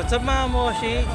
What's up mga Moshi?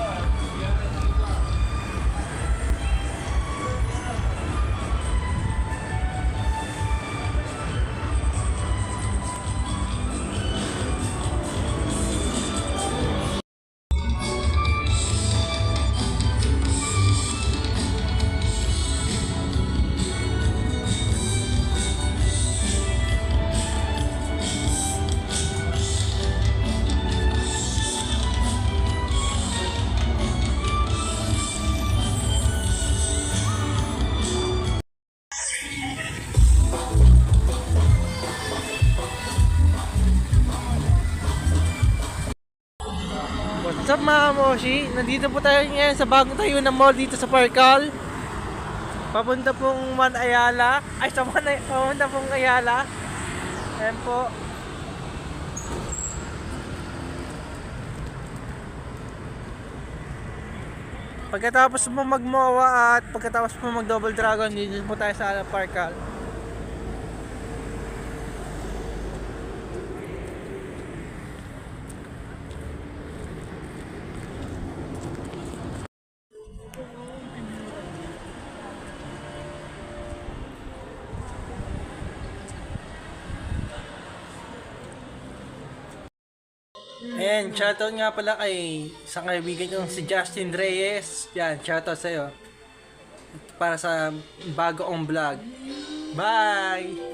What's up mga Moshi? Nandito po tayo ngayon sa bagong tayo na mall dito sa Parcal. Papunta pong Ayala. Ay, papunta pong Ayala. Ayan po. Pagkatapos mo mag-MOA at pagkatapos mo mag-Double Dragon, dito po tayo sa Parcal. Ayan, shoutout nga pala kay isang kaibigan yung si Justin Reyes. Yan, shoutout sa'yo. Para sa bago kong vlog. Bye!